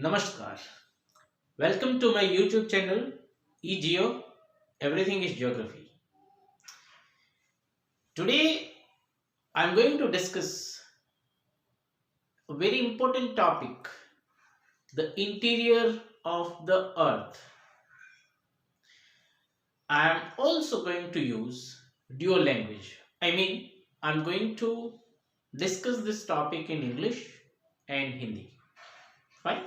Namaskar. Welcome to my YouTube channel eGeo. Everything is Geography. Today I'm going to discuss a very important topic, the interior of the earth. I am also going to use dual language. I'm going to discuss this topic in English and Hindi. Fine?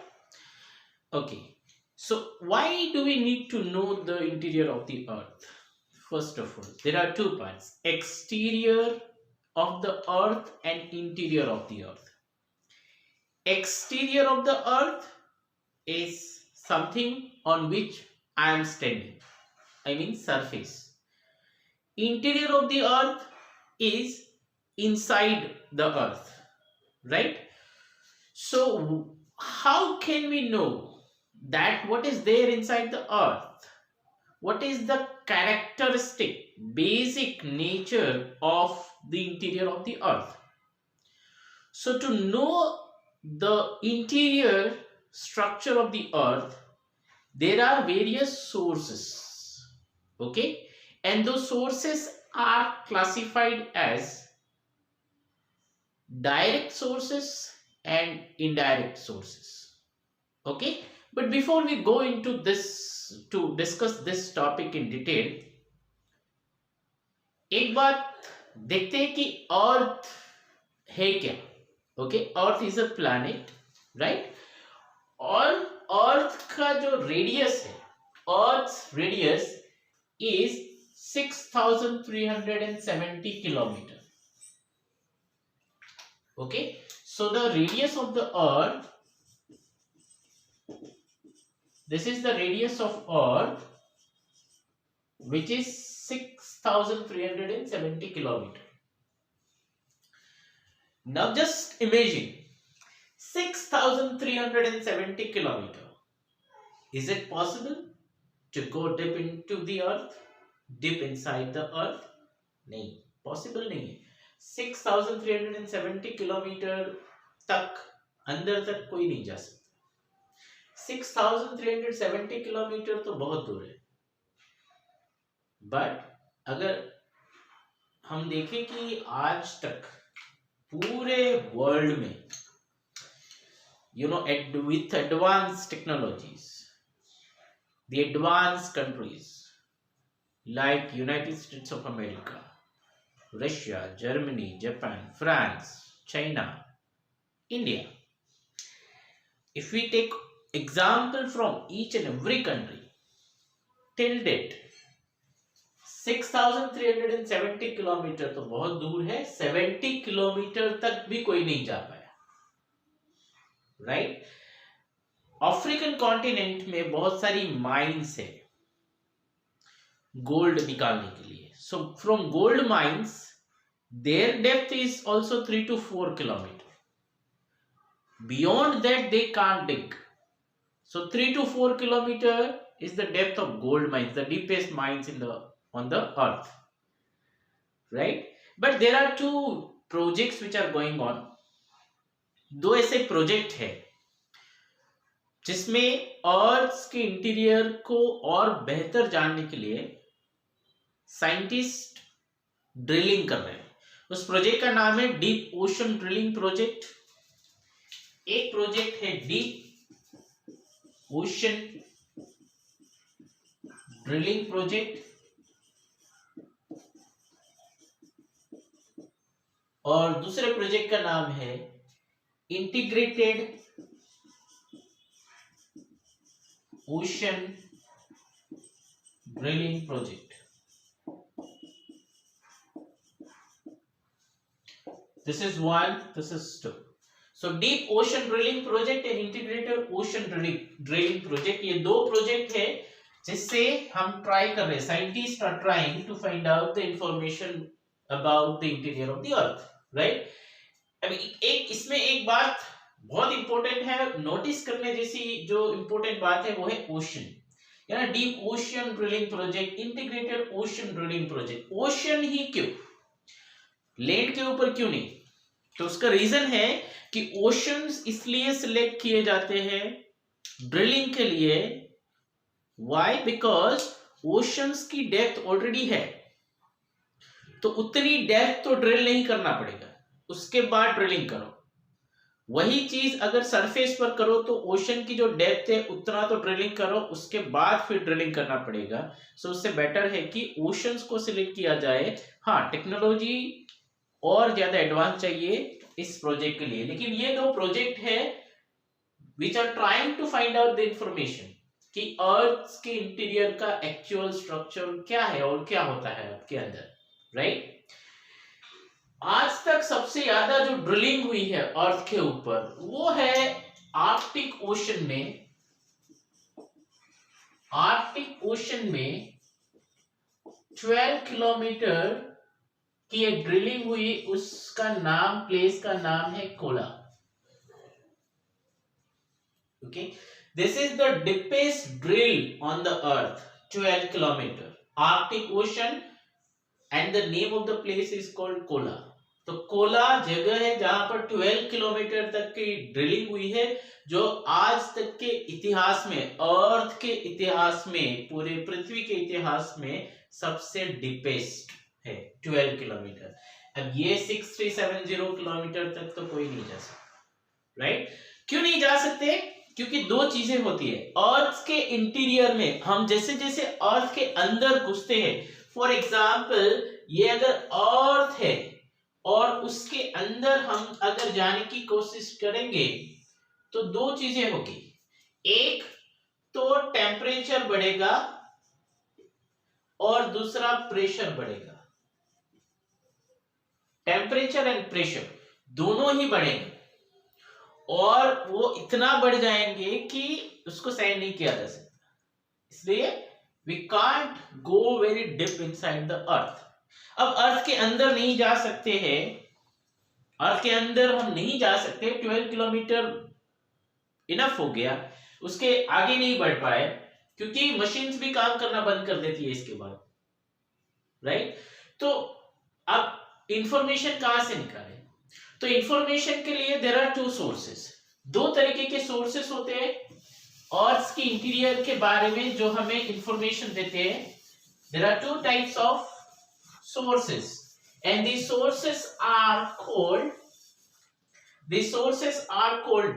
Okay. So, why do we need to know the interior of the earth? First of all, there are two parts, exterior of the earth and interior of the earth. Exterior of the earth is something on which I am standing, surface. Interior of the earth is inside the earth, right? So, how can we know that what is there inside the earth? What is the characteristic, basic nature of the interior of the earth? So, to know the interior structure of the earth, there are various sources, okay, and those sources are classified as direct sources and indirect sources, okay. But before we go into this to discuss this topic in detail, एक बात देखते हैं कि अर्थ है क्या, okay. Earth is a planet, right. और अर्थ का जो रेडियस है, अर्थ radius is 6370 kilometre, okay. So the radius of the earth, this is the radius of earth, which is 6370 kilometer. Now just imagine 6370 kilometer. Is it possible to go deep into the earth, deep inside the earth? नहीं, possible नहीं है। 6370 kilometre तक, अंदर तक कोई नहीं जा सकता। 6370 किलोमीटर तो बहुत दूर है। बट अगर हम देखें कि आज तक पूरे वर्ल्ड में with advanced technologies, the advanced countries like United States of America, Russia, Germany, Japan, France, China, India, if we take example from each and every country, till date 6370 kilometre तो बहुत दूर है, 70 किलोमीटर तक भी कोई नहीं जा पाया, राइट। अफ्रीकन कॉन्टिनेंट में बहुत सारी माइंस है गोल्ड निकालने के लिए। So from gold mines their depth is also 3 to 4 kilometre, beyond that they can't dig. So 3 to 4 kilometer is the depth of gold mines, the deepest mines on the earth, right? But there are two projects which are going on. दो ऐसे project है जिसमें अर्थ के interior को और बेहतर जानने के लिए साइंटिस्ट ड्रिलिंग कर रहे हैं। उस प्रोजेक्ट का नाम है डीप ओशन ड्रिलिंग प्रोजेक्ट। एक प्रोजेक्ट है डीप ओशन ड्रिलिंग प्रोजेक्ट और दूसरे प्रोजेक्ट का नाम है integrated ocean drilling project. This is one, this is two. So deep ocean drilling project and integrated ocean drilling project, ये दो प्रोजेक्ट है जिससे हम ट्राई कर रहे हैं, scientist are trying to find out the information about the interior of the earth, right. अभी इसमें एक बात बहुत इंपॉर्टेंट है, नोटिस करने जैसी जो इंपॉर्टेंट बात है वो है ओशन, यानी deep ocean drilling project, integrated ocean drilling project. Ocean ही क्यों, लैंड के ऊपर क्यों नहीं? तो उसका रीजन है कि ओशंस इसलिए सिलेक्ट किए जाते हैं ड्रिलिंग के लिए। वाई? बिकॉज ओशंस की डेप्थ ऑलरेडी है, तो उतनी डेप्थ तो ड्रिल नहीं करना पड़ेगा, उसके बाद ड्रिलिंग करो। वही चीज अगर सरफेस पर करो तो ओशन की जो डेप्थ है उतना तो ड्रिलिंग करो, उसके बाद फिर ड्रिलिंग करना पड़ेगा। सो उससे बेटर है कि ओशंस को सिलेक्ट किया जाए। हाँ, टेक्नोलॉजी और ज्यादा एडवांस चाहिए इस प्रोजेक्ट के लिए, लेकिन ये दो प्रोजेक्ट है which are trying to find out the information कि अर्थ के इंटीरियर का एक्चुअल स्ट्रक्चर क्या है और क्या होता है आपके अंदर, राइट? आज तक सबसे ज्यादा जो ड्रिलिंग हुई है अर्थ के ऊपर वो है आर्कटिक ओशन में। आर्कटिक ओशन में 12 किलोमीटर की एक ड्रिलिंग हुई, उसका नाम, प्लेस का नाम है Cola. Okay, this is the deepest drill on the earth, 12 kilometre, Arctic ocean, and the name of the place is called Cola. तो कोला जगह है जहां पर 12 किलोमीटर तक की ड्रिलिंग हुई है, जो आज तक के इतिहास में, अर्थ के इतिहास में, पूरे पृथ्वी के इतिहास में सबसे डीपेस्ट है 12 किलोमीटर। अब ये 6370 किलोमीटर तक तो कोई नहीं जा सकता, राइट? क्यों नहीं जा सकते? क्योंकि दो चीजें होती है अर्थ के इंटीरियर में। हम जैसे जैसे अर्थ के अंदर घुसते हैं, फॉर एग्जाम्पल ये अगर अर्थ है और उसके अंदर हम अगर जाने की कोशिश करेंगे तो दो चीजें होगी। एक तो टेम्परेचर बढ़ेगा और दूसरा प्रेशर बढ़ेगा। टेम्परेचर एंड प्रेशर दोनों ही बढ़ेंगे और वो इतना बढ़ जाएंगे कि उसको सहन नहीं किया जा सकता। इसलिए we can't go very deep inside the earth. अब अर्थ के अंदर नहीं जा सकते हैं, अर्थ के अंदर हम नहीं जा सकते, 12 किलोमीटर इनफ हो गया, उसके आगे नहीं बढ़ पाए क्योंकि मशीन्स भी काम करना बंद कर देती है इसके बाद, राइट? तो अब इंफॉर्मेशन कहां से निकालें? तो इंफॉर्मेशन के लिए देयर आर टू सोर्सेस। दो तरीके के सोर्सेस होते हैं अर्थ की इंटीरियर के बारे में जो हमें इंफॉर्मेशन देते हैं। There are two types of sources, and these sources are called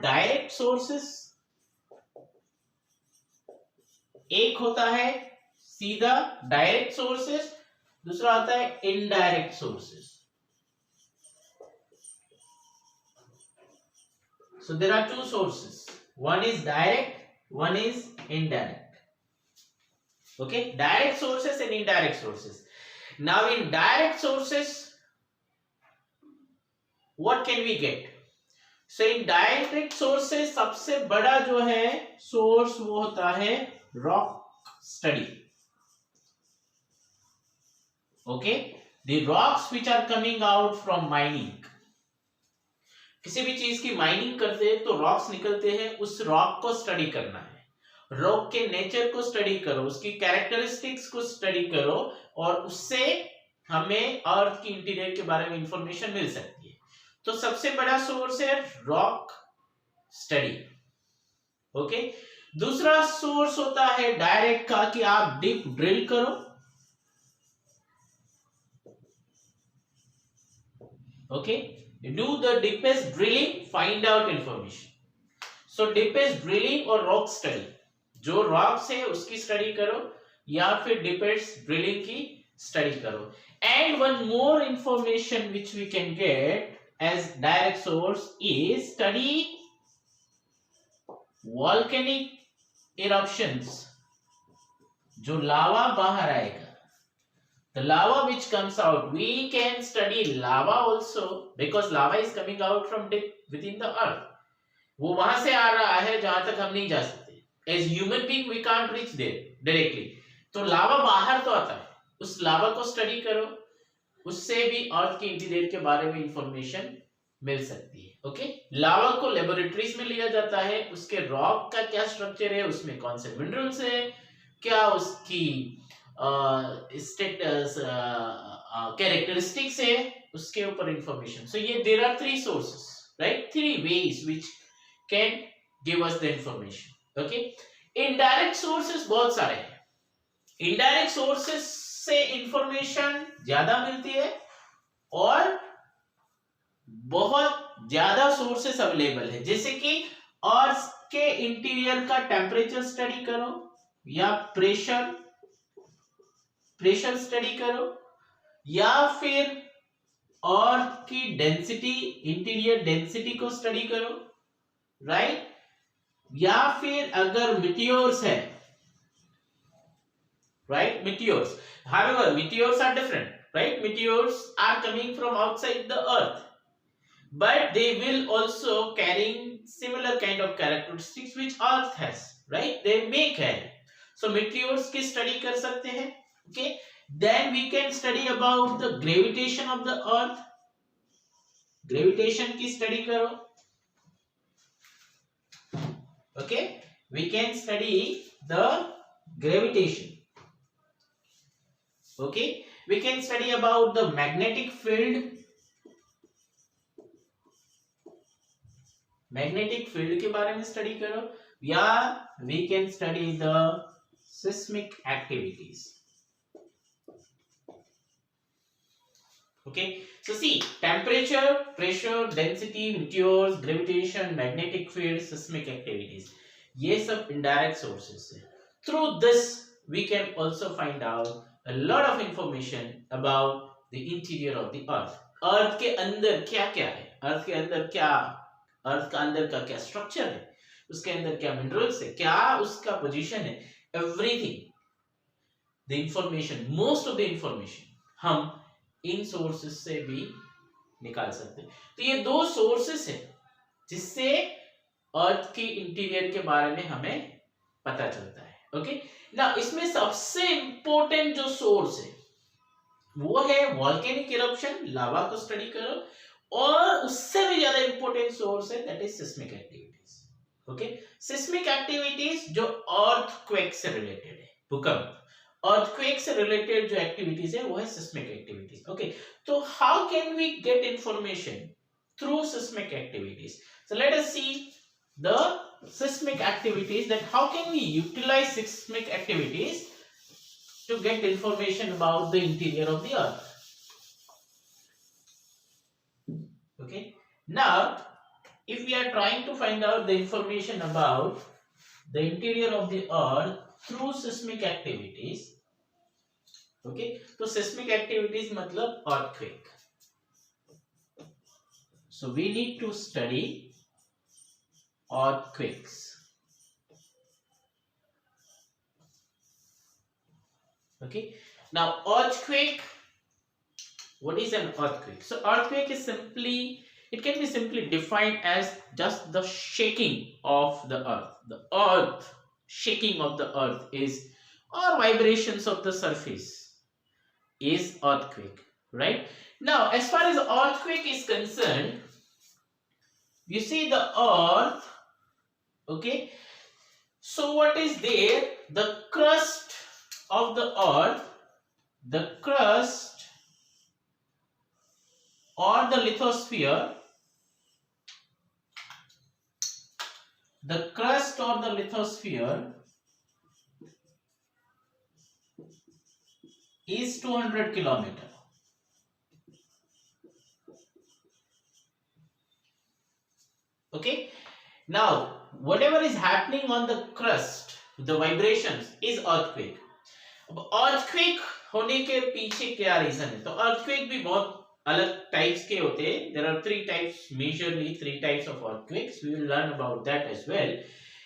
direct sources। एक होता है सीधा डायरेक्ट सोर्सेस, दूसरा होता है indirect sources. So there are two sources, one is direct, one is indirect. Okay, direct sources and indirect sources. Now in direct sources what can we get? So in direct sources सबसे बड़ा जो है source वो होता है rock study. Okay, the rocks which are coming out from mining। किसी भी चीज की माइनिंग करते हैं तो रॉक्स निकलते हैं, उस रॉक को स्टडी करना है। रॉक के नेचर को स्टडी करो, उसकी कैरेक्टरिस्टिक्स को स्टडी करो और उससे हमें अर्थ की इंटीरियर के बारे में इंफॉर्मेशन मिल सकती है। तो सबसे बड़ा सोर्स है रॉक स्टडी। ओके, दूसरा सोर्स होता है डायरेक्ट का, कि आप डीप ड्रिल करो। Okay, do the deepest drilling, find out information। so deepest drilling और rock study, जो rocks है उसकी स्टडी करो या फिर deepest drilling की स्टडी करो। and one more information which we can get as direct source is study volcanic eruptions। जो लावा बाहर आएगा, the lava which comes out, we can study lava also because lava is coming out from deep within the earth। वो वहां से आ रहा है जहां तक हम नहीं जा सकते, as human being we can't reach there directly। तो लावा बाहर तो आता है, उस लावा को स्टडी करो, उससे भी अर्थ के इंटीरियर के बारे में इंफॉर्मेशन मिल सकती है। ओके, लावा को लेबोरेटरीज में लिया जाता है, उसके रॉक का क्या स्ट्रक्चर है, उसमें कौन से मिनरल्स है, क्या उसकी स्टेटस कैरेक्टरिस्टिक्स है, उसके ऊपर इंफॉर्मेशन। सो ये there are three sources, right, three ways which can give us the information. Okay. Indirect sources बहुत सारे हैं। इनडायरेक्ट सोर्सेस से इंफॉर्मेशन ज्यादा मिलती है और बहुत ज्यादा सोर्सेस अवेलेबल है, जैसे कि अर्थ के इंटीरियर का टेम्परेचर स्टडी करो या प्रेशर स्टडी करो या फिर अर्थ की डेंसिटी, इंटीरियर डेंसिटी को स्टडी करो, राइट। या फिर अगर मीटियोर्स है, right, meteors, however meteors are different, right? Meteors are coming from outside the earth, but they will also carrying similar kind of characteristics which earth has, right? They may carry. So meteors की study कर सकते हैं, okay? Then we can study about the gravitation of the earth. Gravitation की study करो, okay? We can study the gravitation, okay? We can study about the magnetic field. Magnetic field के बारे में study करो, या we can study the seismic activities, okay. So see, temperature, pressure, density, meteors, gravitation, magnetic field, seismic activities, ये सब indirect sources है। Through this we can also find out a lot of information about the interior of the earth. अर्थ के अंदर क्या क्या है, अर्थ के अंदर क्या, अर्थ का अंदर का क्या स्ट्रक्चर है, उसके अंदर क्या मिनरल्स है, क्या उसका पोजीशन है, everything, the information, most of the information हम इन सोर्सेस से भी निकाल सकते हैं। तो ये दो सोर्सेस है जिससे अर्थ के इंटीरियर के बारे में हमें पता चलता है, ओके ना। इसमें सबसे इंपॉर्टेंट जो सोर्स है वो है वॉल्केनिक इरप्शन, लावा को स्टडी करो, और उससे भी ज्यादा इंपॉर्टेंट सोर्स है that is seismic activities, okay. Seismic activities जो अर्थक्वेक से रिलेटेड है, भूकंप, अर्थक्वेक से रिलेटेड जो एक्टिविटीज है वो है सिस्मिक एक्टिविटीज, ओके। तो how can we get information through seismic activities? So let us see the seismic activities, that how can we utilize seismic activities to get information about the interior of the earth, okay. Now if we are trying to find out the information about the interior of the earth through seismic activities, okay, तो seismic activities मतलब earthquake, so we need to study earthquakes, okay. Now earthquake, what is an earthquake? So earthquake is simply, it can be simply defined as just the shaking of the earth. The earth shaking of the earth is, or vibrations of the surface is earthquake, right? Now as far as earthquake is concerned, you see the earth, okay, so what is there? The crust of the earth, the crust or the lithosphere, the crust or the lithosphere is 200 kilometer, okay. Now whatever is happening on the crust, the vibrations is earthquake. अब earthquake होने के पीछे क्या reason है? तो earthquake भी बहुत अलग टाइप्स के होते हैं. There are three types, majorly three types of earthquakes. We will learn about that as well.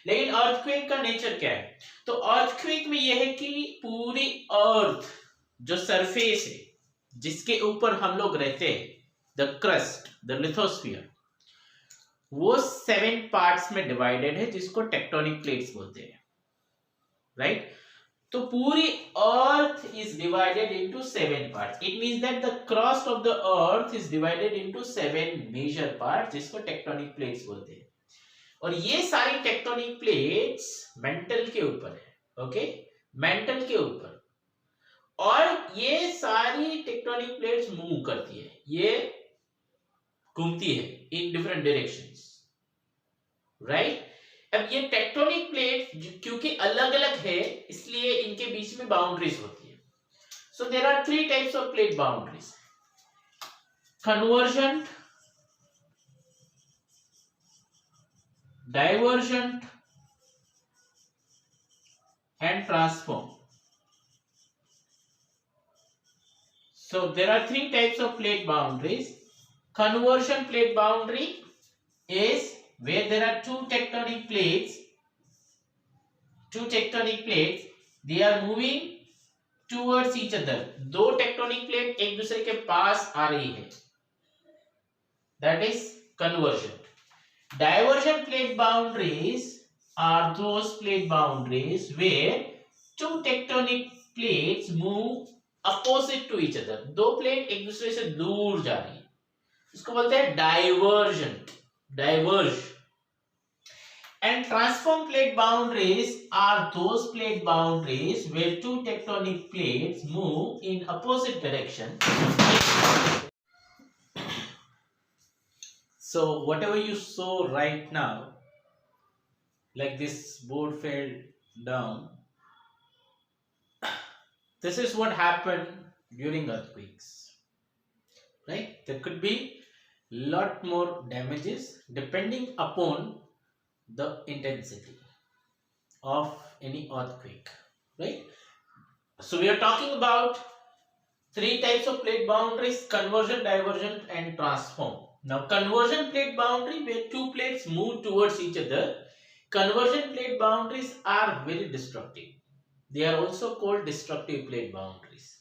लेकिन earthquake का नेचर क्या है? तो earthquake में यह है कि पूरी अर्थ जो सरफेस है जिसके ऊपर हम लोग रहते हैं, the crust, the lithosphere, वो 7 पार्ट्स में डिवाइडेड है जिसको टेक्टोनिक प्लेट्स बोलते हैं, राइट? तो पूरी earth is divided into 7 parts. It means that the crust of the earth is divided into 7 major parts जिसको टेक्टोनिक प्लेट्स बोलते हैं. और ये सारी टेक्टोनिक प्लेट्स मेंटल के ऊपर है, ओके, मेंटल के ऊपर. और ये सारी टेक्टोनिक प्लेट्स मूव करती है, ये घूमती है इन डिफरेंट डायरेक्शंस, राइट? अब ये टेक्टोनिक प्लेट क्योंकि अलग अलग है इसलिए इनके बीच में बाउंड्रीज होती है. So there are three types of plate boundaries: convergent, divergent and transform. So there are three types of plate boundaries. Conversion plate boundary is where there are two tectonic plates. They are moving towards each other. दो tectonic plate एक दूसरे के पास आ रही है. That is conversion. Divergent plate boundaries are those plate boundaries where two tectonic plates move opposite to each other. दो plate एक दूसरे से दूर जा रही है, इसको बोलते हैं divergent, diverge. And transform plate boundaries are those plate boundaries where two tectonic plates move in opposite direction. So whatever you saw right now, like this board fell down, this is what happened during earthquakes, right? There could be lot more damages depending upon the intensity of any earthquake, right? So we are talking about three types of plate boundaries: conversion, divergent and transform. Now conversion plate boundary, where two plates move towards each other. Conversion plate boundaries are very destructive. They are also called destructive plate boundaries.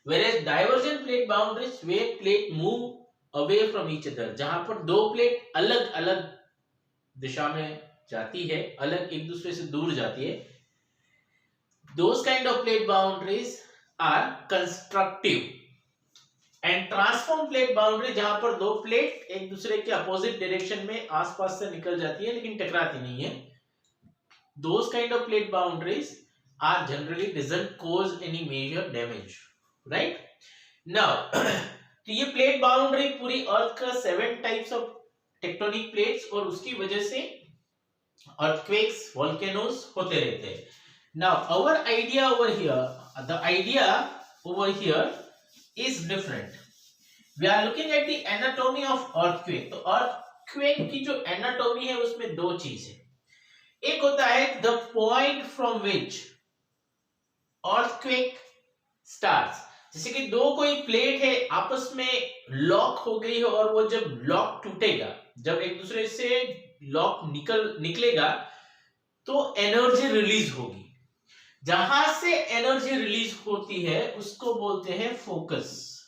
Whereas divergent plate boundaries, where plate move away from each other, जहां पर दो plate अलग अलग दिशा में जाती है, अलग एक दूसरे से दूर जाती है, those kind of plate boundaries are constructive. And transform plate boundary, जहां पर दो प्लेट एक दूसरे के अपोजिट डायरेक्शन में आसपास से निकल जाती है लेकिन टकराती नहीं है, those kind of plate boundaries are generally doesn't cause any major damage, right? Now तो ये प्लेट बाउंड्री पूरी अर्थ का 7 टाइप्स ऑफ टेक्टोनिक प्लेट्स और उसकी वजह से earthquakes, volcanoes होते रहते हैं. Now our idea over here, the idea over here is different. We are looking at the anatomy of earthquake. तो earthquake की जो anatomy है उसमें दो चीज है. एक होता है the point from which earthquake starts. जैसे कि दो कोई प्लेट है आपस में लॉक हो गई है और वो जब लॉक टूटेगा, जब एक दूसरे से लॉक निकलेगा तो एनर्जी रिलीज होगी. जहां से एनर्जी रिलीज होती है उसको बोलते हैं focus.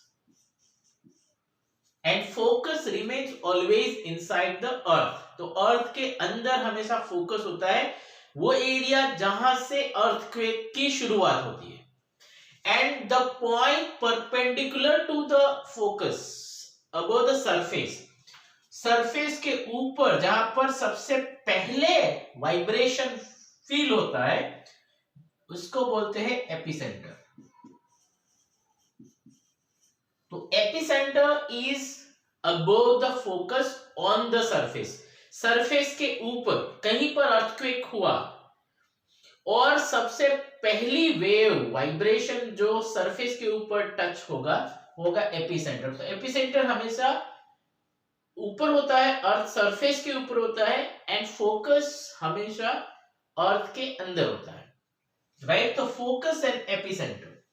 And focus remains always inside the अर्थ. तो अर्थ के अंदर हमेशा फोकस होता है, वो एरिया जहां से अर्थक्वेक की शुरुआत होती है. And the point perpendicular to the focus above the surface, surface के ऊपर जहां पर सबसे पहले वाइब्रेशन फील होता है उसको बोलते हैं एपिसेंटर. तो epicentre is above the focus on the surface. Surface के ऊपर कहीं पर अर्थक्वेक हुआ और सबसे पहली वेव वाइब्रेशन जो सरफेस के ऊपर टच होगा एपिसेंटर. तो एपिसेंटर हमेशा ऊपर होता है, अर्थ सरफेस के ऊपर होता है, एंड फोकस हमेशा अर्थ के अंदर होता है, राइट? तो focus and epicentre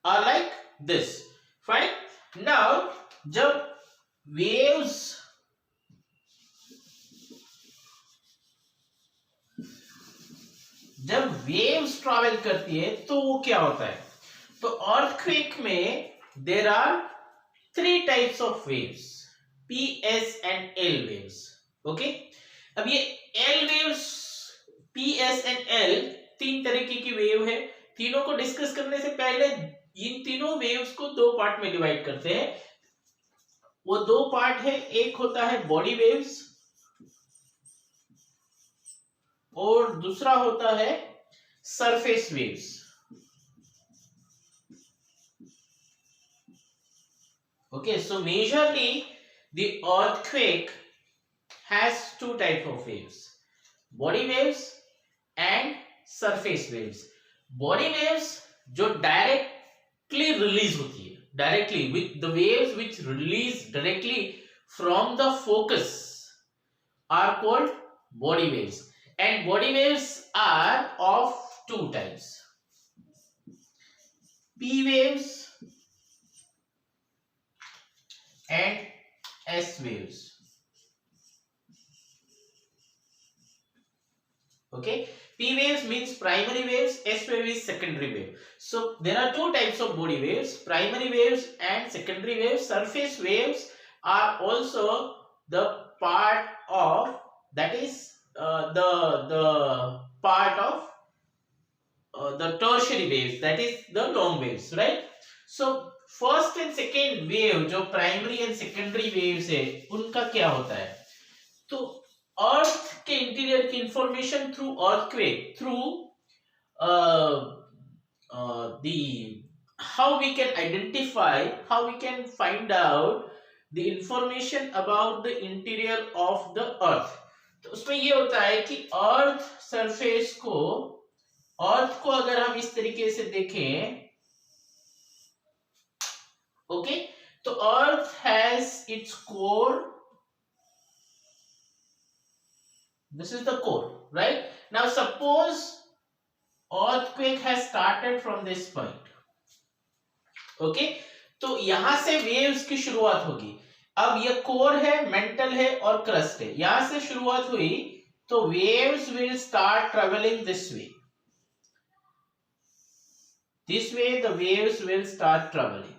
are like this, fine. Now जब वेव्स ट्रैवल करती है तो वो क्या होता है? तो अर्थक्वेक में there are 3 types of waves, P, S and L waves. Okay, अब ये L waves, P, S and L 3 तरीके की वेव है. तीनों को डिस्कस करने से पहले इन तीनों वेव्स को 2 पार्ट में डिवाइड करते हैं. वो 2 पार्ट है, एक होता है बॉडी वेव्स और दूसरा होता है surface waves. Okay, so majorly the earthquake has 2 types of waves, body waves and surface waves. Body waves जो डायरेक्टली रिलीज होती है, directly with the waves which release directly from the focus are called body waves, and body waves are of two types, P waves and S waves. Okay, P waves means primary waves, S wave is secondary wave. So there are two types of body waves, primary waves and secondary waves. Surface waves are also the part of, that is the part of the tertiary waves, that is the long waves, right? So first and second wave जो primary and secondary waves है उनका क्या होता है? तो अर्थ के interior की information through earthquake, through the how we can identify, how we can find out the information about the interior of the earth. तो उसमें ये होता है कि अर्थ सरफेस को, अर्थ को अगर हम इस तरीके से देखें, ओके, तो earth has its core, this is the core, right? Now suppose earthquake has started from this point, okay, तो यहां से वेव्स की शुरुआत होगी। अब ये कोर है, मेंटल है और क्रस्ट है, यहां से शुरुआत हुई तो waves will start travelling this way, this way the waves will start traveling.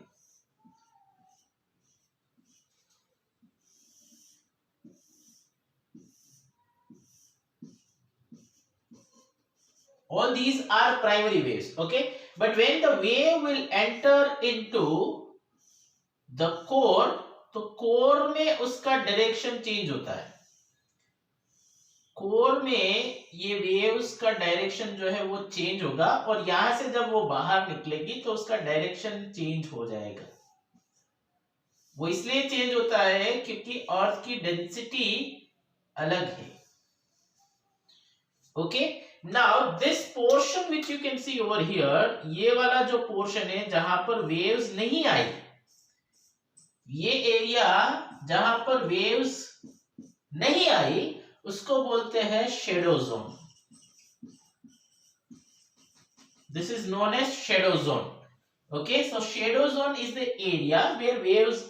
All these are primary waves, okay, but when the wave will enter into the core, तो कोर में उसका डायरेक्शन चेंज होता है, core में ये waves का direction जो है वो चेंज होगा, और यहां से जब वो बाहर निकलेगी तो उसका डायरेक्शन चेंज हो जाएगा। वो इसलिए चेंज होता है क्योंकि अर्थ की डेंसिटी अलग है, okay. Now this portion which you can see over here, ये वाला जो पोर्शन है जहां पर वेव्स नहीं आई, ये एरिया जहां पर वेव्स नहीं आई उसको बोलते हैं shadow zone, this is known as shadow zone, okay. So shadow zone is the area where waves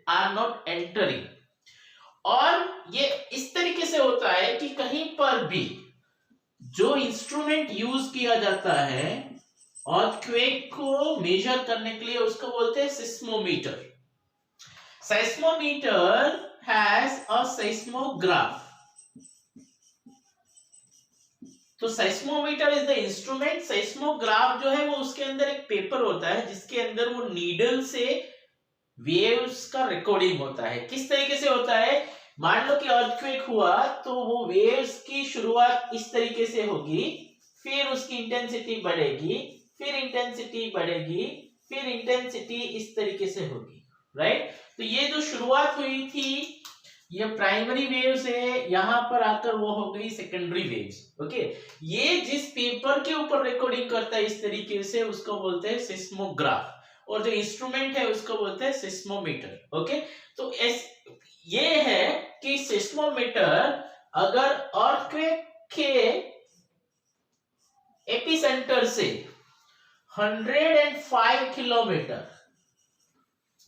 are not entering, और ये इस तरीके से होता है कि कहीं पर भी जो इंस्ट्रूमेंट यूज किया जाता है अर्थक्वेक को मेजर करने के लिए उसको बोलते हैं seismometer. Seismometer has a seismograph, तो seismometer is the instrument, seismograph जो है वो उसके अंदर एक पेपर होता है जिसके अंदर वो नीडल से वेव्स का रिकॉर्डिंग होता है। किस तरीके से होता है, मान लो कि अर्थक्वेक हुआ तो वो वेव्स की शुरुआत इस तरीके से होगी, फिर उसकी इंटेंसिटी बढ़ेगी, फिर इंटेंसिटी बढ़ेगी, फिर इंटेंसिटी इस तरीके से होगी, राइट। तो ये जो शुरुआत हुई थी ये प्राइमरी वेव्स है, यहां पर आकर वो हो गई सेकेंडरी वेव्स, ओके। ये जिस पेपर के ऊपर रिकॉर्डिंग करता है इस तरीके से उसको बोलते हैं सिस्मोग्राफ, और जो इंस्ट्रूमेंट है उसको बोलते हैं सिस्मोमीटर, ओके। तो ये है कि सिस्मोमीटर अगर अर्थक्वेक के एपिसेंटर से 105 kilometre,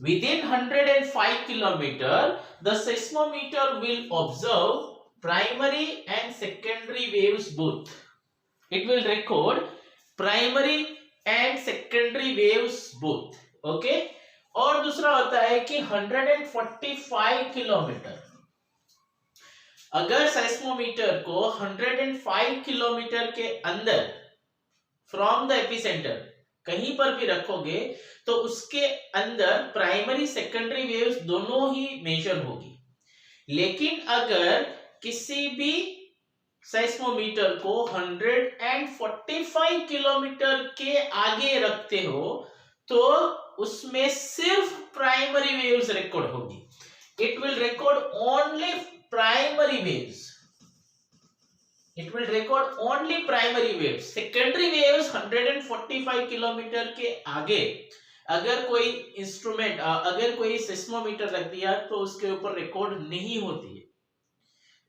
within 105 kilometer, the seismometer will observe primary and secondary waves both. It will record primary and secondary waves both, okay. और दूसरा होता है कि 145 किलोमीटर, अगर सेस्मोमीटर को 105 किलोमीटर के अंदर फ्रॉम द एपिसेंटर कहीं पर भी रखोगे तो उसके अंदर प्राइमरी सेकेंडरी वेव्स दोनों ही मेजर होगी। लेकिन अगर किसी भी सेस्मोमीटर को 145 किलोमीटर के आगे रखते हो तो उसमें सिर्फ प्राइमरी वेव्स रिकॉर्ड होगी। It will record only primary waves, it will record only primary waves. Secondary waves 145 kilometre के आगे अगर कोई इंस्ट्रूमेंट, अगर कोई सिस्मोमीटर रख दिया तो उसके ऊपर रिकॉर्ड नहीं होती है।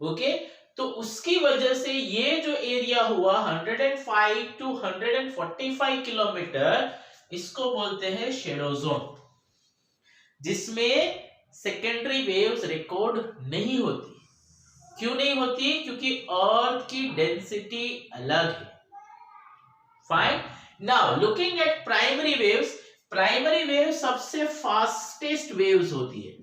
ओके, तो उसकी वजह से ये जो एरिया हुआ 105 टू 145 किलोमीटर, इसको बोलते हैं शैडो जोन, जिसमें सेकेंडरी वेव्स रिकॉर्ड नहीं होती। क्यों नहीं होती? क्योंकि अर्थ की डेंसिटी अलग है। Fine, now looking at primary waves, primary wave सबसे फास्टेस्ट वेव्स होती है।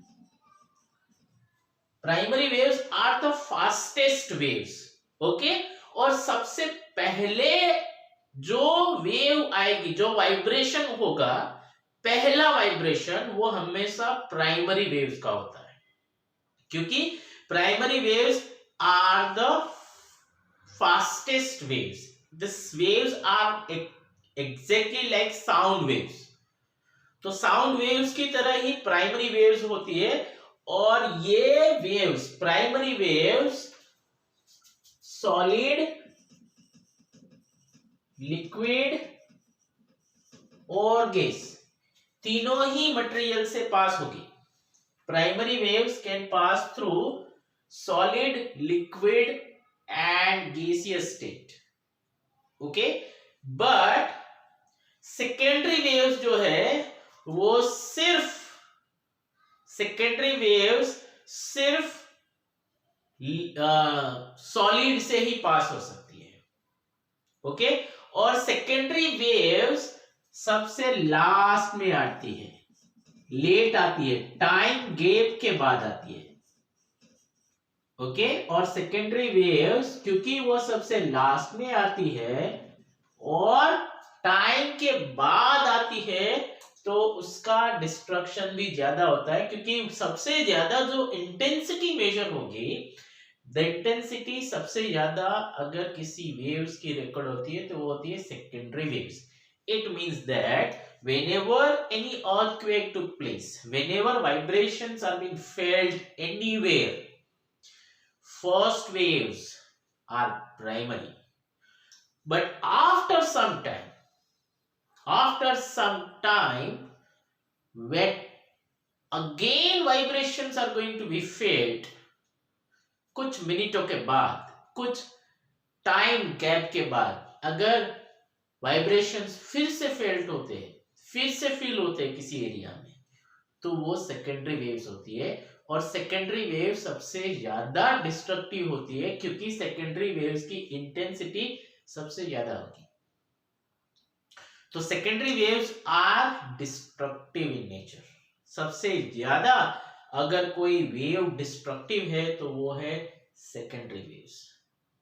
Primary waves are the fastest waves, okay. और सबसे पहले जो वेव आएगी, जो वाइब्रेशन होगा, पहला वाइब्रेशन वो हमेशा प्राइमरी वेव्स का होता है, क्योंकि primary waves are the fastest waves. This waves are exactly like sound waves. तो साउंड वेव्स की तरह ही प्राइमरी वेव्स होती है, और ये waves, primary waves, solid, liquid और गैस, तीनों ही मटेरियल से पास होगी। Primary waves can pass through solid, liquid and gaseous state, okay. But secondary waves जो है वो सिर्फ, सेकेंडरी वेव्स सिर्फ सॉलिड से ही पास हो सकती है, ओके। और सेकेंडरी वेव्स सबसे लास्ट में आती है, लेट आती है, टाइम गैप के बाद आती है, ओके। और सेकेंडरी वेव्स क्योंकि वो सबसे लास्ट में आती है और टाइम के बाद आती है, तो उसका डिस्ट्रक्शन भी ज्यादा होता है, क्योंकि सबसे ज्यादा जो इंटेंसिटी मेजर होगी, द इंटेंसिटी सबसे ज्यादा अगर किसी वेव्स की रिकॉर्ड होती है तो वो होती है secondary waves. It means that whenever any earthquake took place, whenever vibrations are being felt anywhere, first waves are primary. But after some time, when again vibrations are going to be felt, कुछ मिनटों के बाद, कुछ time gap के बाद, अगर vibrations फिर से फेल्ट होते हैं, फिर से फील होते हैं किसी एरिया में, तो वो सेकेंडरी वेव्स होती है। और सेकेंडरी वेव सबसे ज्यादा डिस्ट्रक्टिव होती है, क्योंकि सेकेंडरी वेव्स की इंटेंसिटी सबसे ज्यादा होगी। तो secondary waves are destructive in nature. सबसे ज्यादा अगर कोई वेव डिस्ट्रक्टिव है तो वो है सेकेंडरी वेव्स,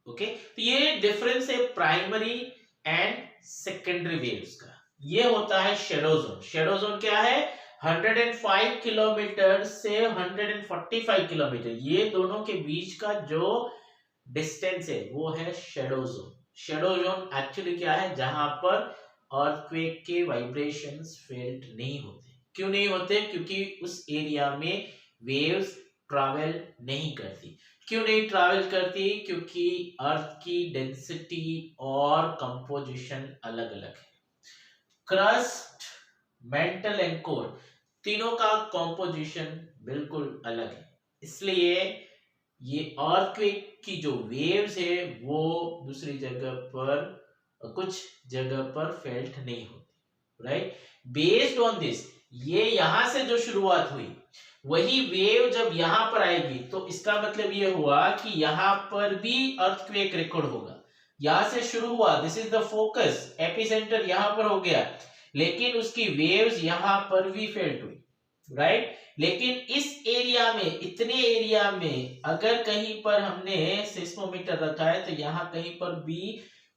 ओके। तो ये डिफरेंस है प्राइमरी एंड सेकेंडरी वेव्स का। ये होता है शैडो जोन। शैडो जोन क्या है? 105 किलोमीटर से 145 किलोमीटर, ये दोनों के बीच का जो डिस्टेंस है वो है shadow zone. Shadow zone actually क्या है? जहां पर अर्थक्वेक के वाइब्रेशंस फेल्ट नहीं होते। क्यों नहीं होते? क्योंकि उस एरिया में वेव्स ट्रैवल नहीं करती। क्यों नहीं ट्रैवल करती? क्योंकि अर्थ की डेंसिटी और कंपोजिशन अलग अलग है। क्रस्ट, मेंटल एंड कोर, तीनों का कंपोजिशन बिल्कुल अलग है। इसलिए ये अर्थक्वेक की जो वेव्स है वो दूसरी जगह पर, कुछ जगह पर फेल्ट नहीं होती, राइट। बेस्ड ऑन दिस, ये यहां से जो शुरुआत हुई वही वेव जब यहां पर आएगी तो इसका मतलब ये हुआ कि यहां पर भी अर्थक्वेक रिकॉर्ड होगा। यहां से शुरू हुआ, this is the focus, epicentre यहां पर हो गया, लेकिन उसकी वेव्स यहां पर भी फेल्ट हुई, राइट। लेकिन इस एरिया में, इतने एरिया में अगर कहीं पर हमने सिस्मोमीटर रखा है तो यहां कहीं पर भी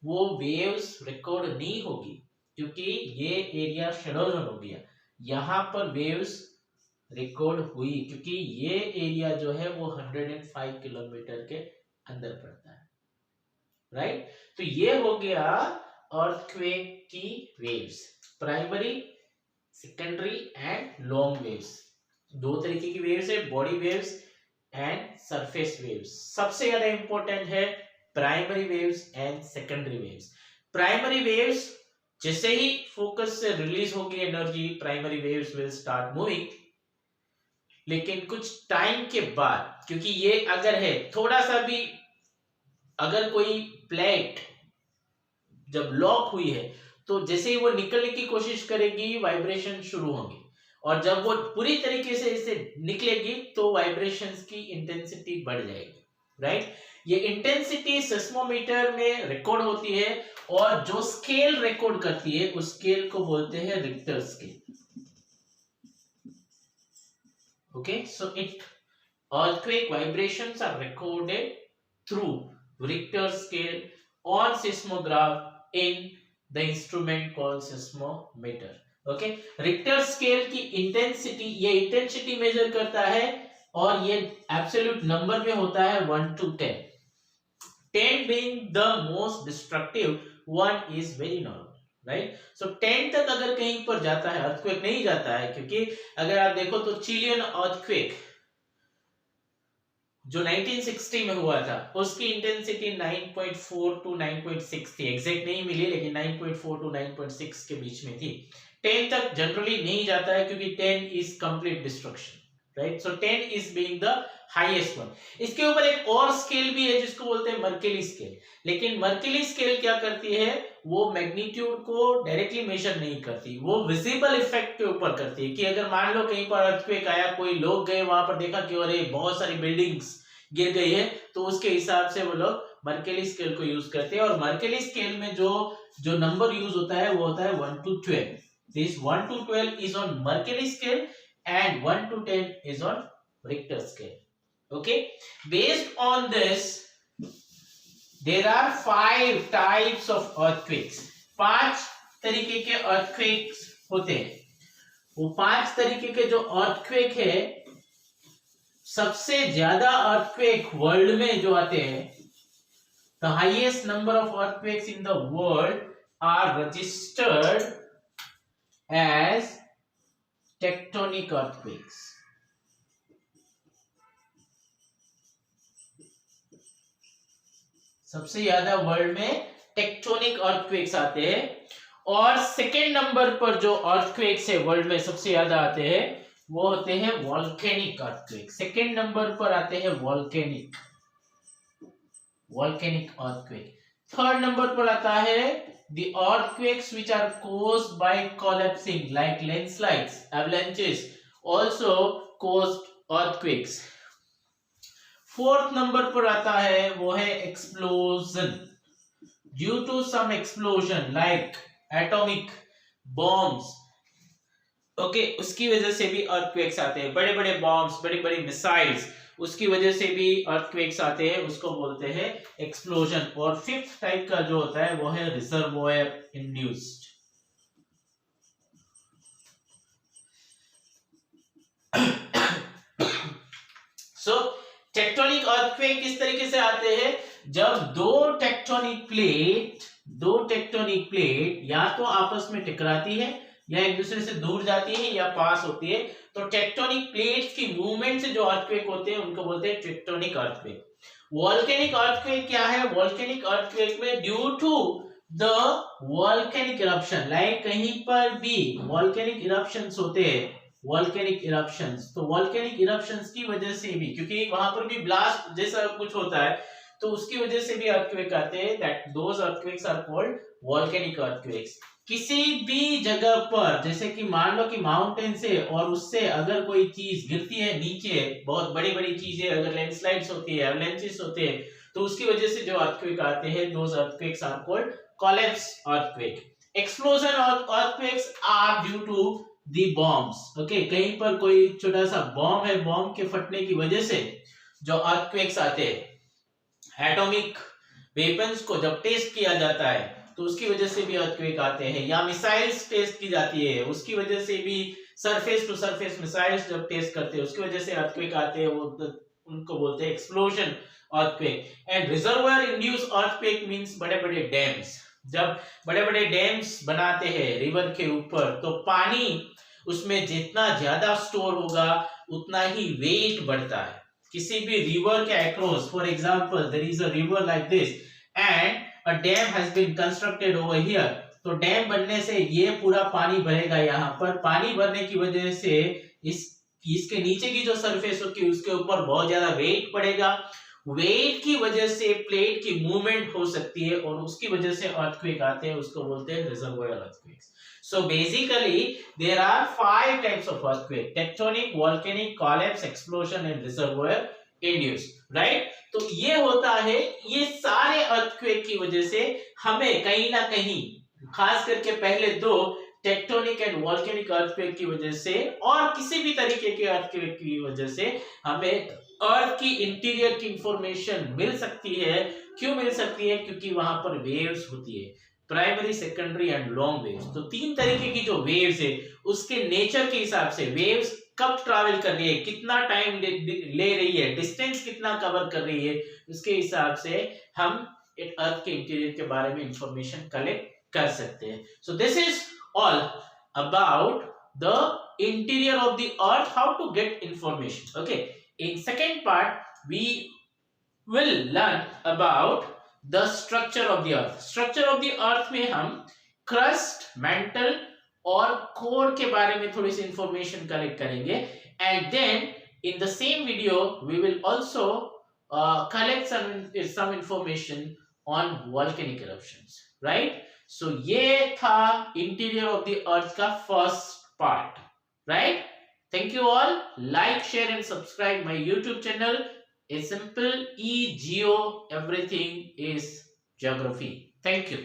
वो वेव्स रिकॉर्ड नहीं होगी, क्योंकि ये एरिया शैडो जोन हो गया। यहां पर वेव्स रिकॉर्ड हुई क्योंकि ये एरिया जो है वो 105 किलोमीटर के अंदर पड़ता है, राइट। तो ये हो गया अर्थक्वेक की waves, primary, secondary and long waves. दो तरीके की वेव्स है, body waves and surface waves. सबसे ज्यादा इंपॉर्टेंट है primary waves and secondary waves. Primary waves जैसे ही फोकस से रिलीज होगी energy, primary waves will start moving, लेकिन कुछ टाइम के बाद, क्योंकि ये अगर है थोड़ा सा भी, अगर कोई प्लेट जब लॉक हुई है तो जैसे ही वो निकलने की कोशिश करेगी वाइब्रेशन शुरू होंगे, और जब वो पूरी तरीके से इसे निकलेगी तो वाइब्रेशंस की इंटेंसिटी बढ़ जाएगी, राइट। ये इंटेंसिटी सिस्मोमीटर में रिकॉर्ड होती है, और जो स्केल रिकॉर्ड करती है उस स्केल को बोलते हैं Richter scale. Okay, so it earthquake vibrations are recorded through Richter scale on seismograph in the instrument called seismometer. Okay, Richter scale की इंटेंसिटी, ये इंटेंसिटी मेजर करता है, और ये एब्सोल्यूट नंबर में होता है 1 to 10, 10 being the most destructive, 1 is very normal, right. सो 10 तक अगर कहीं पर जाता है, अर्थक्वेक नहीं जाता है, क्योंकि अगर आप देखो तो चिलियन अर्थक्वेक जो 1960 में हुआ था उसकी इंटेंसिटी 9.4 to 9.6 थी, एग्जैक्ट नहीं मिली लेकिन 9.4 to 9.6 के बीच में थी। 10 तक जनरली नहीं जाता है क्योंकि 10 is complete destruction, right. So 10 is being the highest one. इसके ऊपर एक और स्केल भी है जिसको बोलते हैं मर्केली स्केल, लेकिन मर्केली स्केल क्या करती है, वो मैग्नीट्यूड को डायरेक्टली मेजर नहीं करती, वो विजिबल इफेक्ट के ऊपर करती है। कि अगर मान लो कहीं पर अर्थक्वेक आया, कोई लोग गए वहां पर, देखा कि अरे बहुत सारी बिल्डिंग्स गिर गई है, तो उसके हिसाब से वो लोग मर्केली स्केल को यूज करते हैं। और मर्केली स्केल में जो नंबर यूज होता है वो होता है 1 to 12। This 1 to 12 is on Mercalli scale and 1 to 10 is on Richter scale. Okay, based on this there are 5 types of earthquakes. 5 तरीके के earthquakes होते हैं। वो 5 तरीके के जो earthquake है, सबसे ज्यादा earthquake वर्ल्ड में जो आते हैं, the highest number of earthquakes in the world are registered as tectonic earthquakes. सबसे ज्यादा वर्ल्ड में टेक्टोनिक अर्थक्वेक्स आते हैं, और सेकेंड नंबर पर जो अर्थक्वेक्स है वर्ल्ड में सबसे ज्यादा आते हैं वो होते हैं वॉल्केनिक अर्थक्वेक। सेकेंड नंबर पर आते हैं वॉल्केनिक अर्थक्वेक। थर्ड नंबर पर आता है the earthquakes which are caused by collapsing like landslides, avalanches also caused earthquakes. Fourth number पर आता है वो है explosion, due to some explosion like atomic bombs. Okay, उसकी वजह से भी अर्थक्वेक्स आते हैं, बड़े बड़े बॉम्ब्स, बड़ी बड़ी मिसाइल्स, उसकी वजह से भी अर्थक्वेक्स आते हैं, उसको बोलते हैं एक्सप्लोजन। और फिफ्थ टाइप का जो होता है वो है रिजर्वोयर इंड्यूस्ड। सो टेक्टोनिक अर्थक्वेक किस तरीके से आते हैं, जब दो टेक्टोनिक प्लेट या तो आपस में टकराती है या एक दूसरे से दूर जाती है या पास होती है, तो टेक्टोनिक प्लेट्स की मूवमेंट से जो अर्थक्वेक होते हैं उनको बोलते हैं टेक्टोनिक अर्थक्वेक। वोल्केनिक अर्थक्वेक क्या है, वोल्केनिक अर्थक्वेक में due to the volcanic eruption, like कहीं पर भी वोल्केनिक इरप्शंस होते हैं, वोल्केनिक इरप्शंस, तो वोल्केनिक इरप्शंस की वजह से भी, क्योंकि वहां पर भी ब्लास्ट जैसा कुछ होता है, तो उसकी वजह से भी अर्थक्वेक आते हैं, that those earthquakes are called volcanic earthquakes. किसी भी जगह पर, जैसे कि मान लो कि माउंटेन से और उससे अगर कोई चीज गिरती है नीचे, बहुत बड़ी बड़ी चीजें, अगर लैंडस्लाइड्स होती है, एवलांचेस होते हैं, तो उसकी वजह से जो अर्थक्वेक आते हैं, those earthquakes are called collapse earthquake. Explosion earthquakes are due to the bombs. Okay, कहीं पर कोई छोटा सा बॉम्ब है, बॉम्ब के फटने की वजह से जो अर्थक्वेक्स आते हैं, एटॉमिक वेपन्स को जब टेस्ट किया जाता है तो उसकी वजह से भी अर्थक्वेक आते हैं, या मिसाइल्स टेस्ट की जाती है उसकी वजह से भी, सरफेस टू सरफेस मिसाइल्स जब टेस्ट करते हैं उसकी वजह से अर्थक्वेक आते हैं, वो उनको बोलते हैं explosion earthquake. And reservoir induced earthquake means बड़े बड़े डैम्स, जब बड़े बड़े डैम्स बनाते हैं रिवर के ऊपर, तो पानी उसमें जितना ज्यादा स्टोर होगा उतना ही वेट बढ़ता है, किसी भी रिवर के across, for example there is a river like this and a dam has been constructed over here, तो डैम बनने से ये पूरा पानी भरेगा यहाँ पर, पानी भरने की वजह से इसके नीचे की जो सरफेस होगी उसके ऊपर बहुत ज्यादा वेट पड़ेगा, वेट की वजह से प्लेट की मूवमेंट हो सकती है और उसकी वजह से अर्थक्वेक आते हैं, उसको बोलते हैं reservoir earthquakes. So basically there are 5 types of earthquake: tectonic, volcanic, collapse, explosion and reservoir induced. Right? तो ये होता है, ये सारे earthquake की वजह से हमें कहीं ना कहीं, खास करके पहले दो टेक्टोनिक एंड वॉल्केनिक अर्थक्वेक की वजह से और किसी भी तरीके के अर्थक्वेक की वजह से हमें अर्थ की इंटीरियर की इंफॉर्मेशन मिल सकती है. क्यों मिल सकती है? क्योंकि वहां पर वेव्स होती है, primary, secondary and long waves. तो 3 तरीके की जो वेव्स है उसके नेचर के हिसाब से वेव्स कब ट्रैवल कर रही है, कितना टाइम ले रही है, डिस्टेंस कितना कवर कर रही है, उसके हिसाब से हम अर्थ के इंटीरियर के बारे में इंफॉर्मेशन कलेक्ट कर सकते हैं. So this is all about the interior of the earth, how to get information. Okay, in second part we will learn about the structure of the earth. Structure of the earth में हम crust, mantle और core के बारे में थोड़ी सी information collect करेंगे, and then in the same video we will also collect some information on volcanic eruptions. Right? So ये था interior of the earth का first part. Right? Thank you all. Like, share and subscribe my YouTube channel. A simple E-Geo, everything is geography. Thank you.